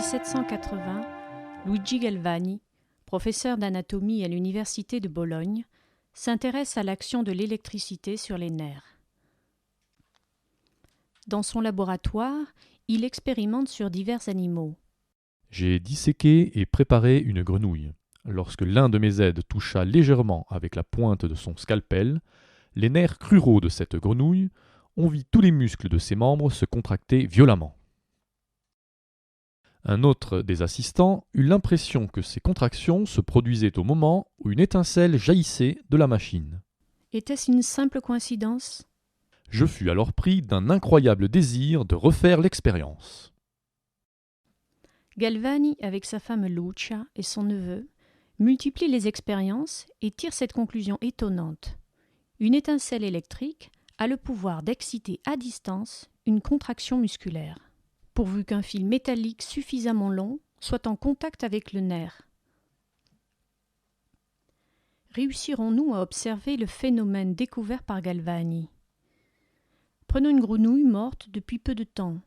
1780, Luigi Galvani, professeur d'anatomie à l'université de Bologne, s'intéresse à l'action de l'électricité sur les nerfs. Dans son laboratoire, il expérimente sur divers animaux. J'ai disséqué et préparé une grenouille. Lorsque l'un de mes aides toucha légèrement avec la pointe de son scalpel les nerfs cruraux de cette grenouille, on vit tous les muscles de ses membres se contracter violemment. Un autre des assistants eut l'impression que ces contractions se produisaient au moment où une étincelle jaillissait de la machine. Était-ce une simple coïncidence ? Je fus alors pris d'un incroyable désir de refaire l'expérience. Galvani, avec sa femme Lucia et son neveu, multiplie les expériences et tire cette conclusion étonnante. Une étincelle électrique a le pouvoir d'exciter à distance une contraction musculaire, pourvu qu'un fil métallique suffisamment long soit en contact avec le nerf. Réussirons-nous à observer le phénomène découvert par Galvani ? Prenons une grenouille morte depuis peu de temps.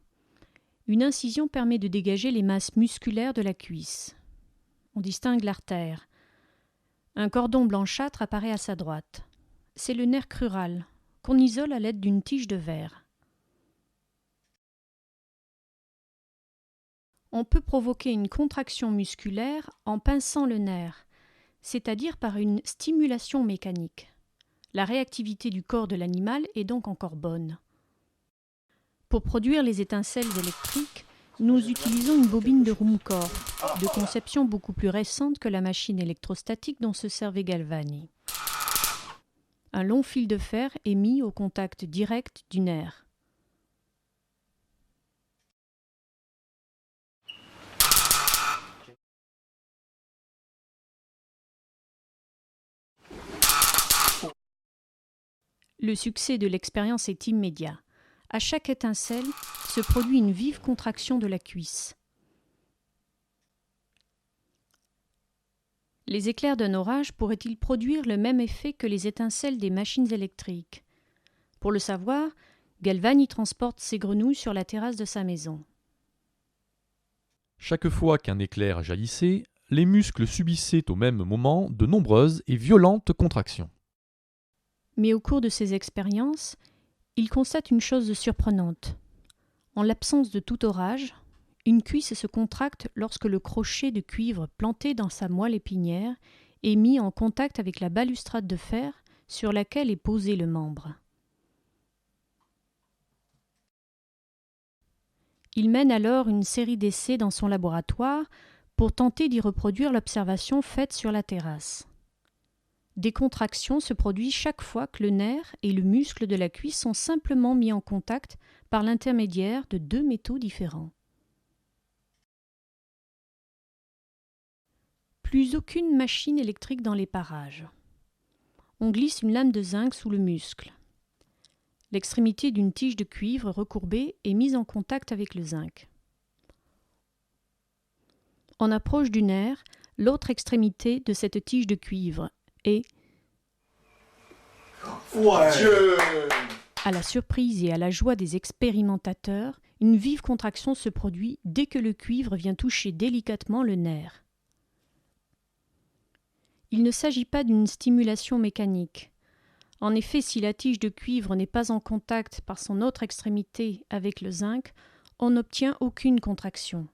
Une incision permet de dégager les masses musculaires de la cuisse. On distingue l'artère. Un cordon blanchâtre apparaît à sa droite. C'est le nerf crural, qu'on isole à l'aide d'une tige de verre. On peut provoquer une contraction musculaire en pinçant le nerf, c'est-à-dire par une stimulation mécanique. La réactivité du corps de l'animal est donc encore bonne. Pour produire les étincelles électriques, nous utilisons une bobine de Rumcore, de conception beaucoup plus récente que la machine électrostatique dont se servait Galvani. Un long fil de fer est mis au contact direct du nerf. Le succès de l'expérience est immédiat. À chaque étincelle se produit une vive contraction de la cuisse. Les éclairs d'un orage pourraient-ils produire le même effet que les étincelles des machines électriques ? Pour le savoir, Galvani transporte ses grenouilles sur la terrasse de sa maison. Chaque fois qu'un éclair jaillissait, les muscles subissaient au même moment de nombreuses et violentes contractions. Mais au cours de ces expériences, il constate une chose surprenante. En l'absence de tout orage, une cuisse se contracte lorsque le crochet de cuivre planté dans sa moelle épinière est mis en contact avec la balustrade de fer sur laquelle est posé le membre. Il mène alors une série d'essais dans son laboratoire pour tenter d'y reproduire l'observation faite sur la terrasse. Des contractions se produisent chaque fois que le nerf et le muscle de la cuisse sont simplement mis en contact par l'intermédiaire de deux métaux différents. Plus aucune machine électrique dans les parages. On glisse une lame de zinc sous le muscle. L'extrémité d'une tige de cuivre recourbée est mise en contact avec le zinc. On approche du nerf l'autre extrémité de cette tige de cuivre et, à la surprise et à la joie des expérimentateurs, une vive contraction se produit dès que le cuivre vient toucher délicatement le nerf. Il ne s'agit pas d'une stimulation mécanique. En effet, si la tige de cuivre n'est pas en contact par son autre extrémité avec le zinc, on n'obtient aucune contraction.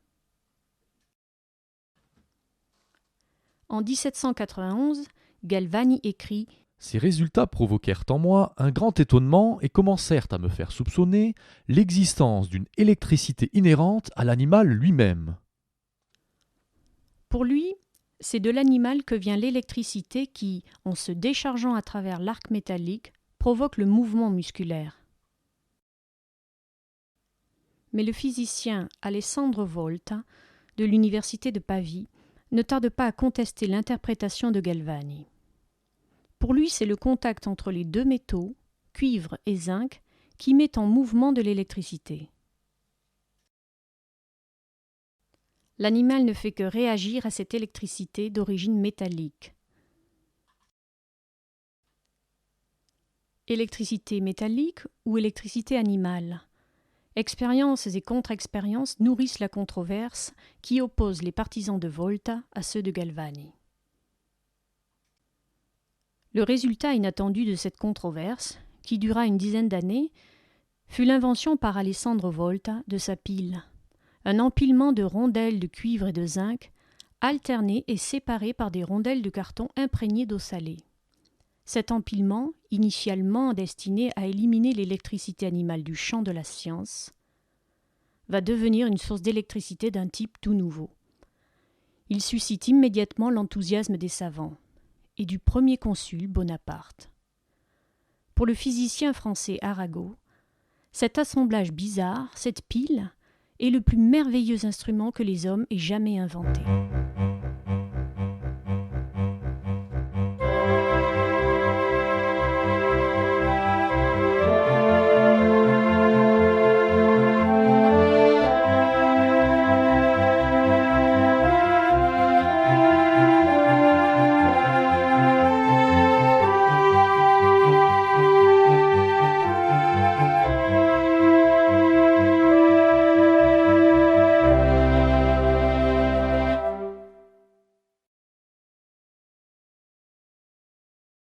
En 1791, Galvani écrit « Ces résultats provoquèrent en moi un grand étonnement et commencèrent à me faire soupçonner l'existence d'une électricité inhérente à l'animal lui-même. » Pour lui, c'est de l'animal que vient l'électricité qui, en se déchargeant à travers l'arc métallique, provoque le mouvement musculaire. Mais le physicien Alessandro Volta, de l'université de Pavie, ne tarde pas à contester l'interprétation de Galvani. Pour lui, c'est le contact entre les deux métaux, cuivre et zinc, qui met en mouvement de l'électricité. L'animal ne fait que réagir à cette électricité d'origine métallique. Électricité métallique ou électricité animale ? Expériences et contre-expériences nourrissent la controverse qui oppose les partisans de Volta à ceux de Galvani. Le résultat inattendu de cette controverse, qui dura une dizaine d'années, fut l'invention par Alessandro Volta de sa pile, un empilement de rondelles de cuivre et de zinc, alternées et séparées par des rondelles de carton imprégnées d'eau salée. Cet empilement, initialement destiné à éliminer l'électricité animale du champ de la science, va devenir une source d'électricité d'un type tout nouveau. Il suscite immédiatement l'enthousiasme des savants et du premier consul Bonaparte. Pour le physicien français Arago, cet assemblage bizarre, cette pile, est le plus merveilleux instrument que les hommes aient jamais inventé.